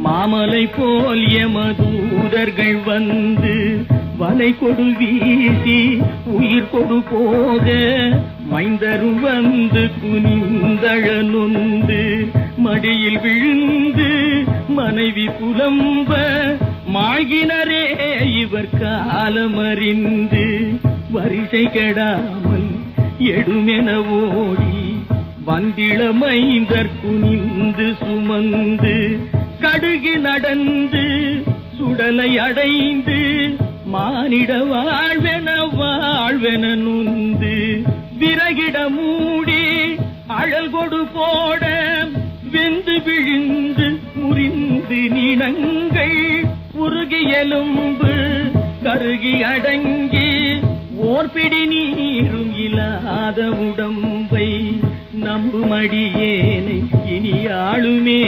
மாமலை போல் எமதூதர்கள் வந்து வலை கொடு வீசி உயிர் கொடு போக மைந்தரும் வந்து குனிந்தழ நொந்து மடியில் விழுந்து மனைவி புலம்ப மாகினரே இவர் காலமறிந்து வரிசை கெடாமல் எடுமென ஓடி வந்திள மைந்தர் குனிந்து சுமந்து கடுகு நடந்து சுடலை அடைந்து மானிட வாழ்வென நுந்து விறகிட மூடி அழல் கொடு போட வெந்து விழுந்து முறிந்து நினங்கள் உருகி எலும்பு கருகி அடங்கி ஓர்பிடி நீரும் இல்லாத உடம்பை நம்புமடியேனை இனி ஆளுமே.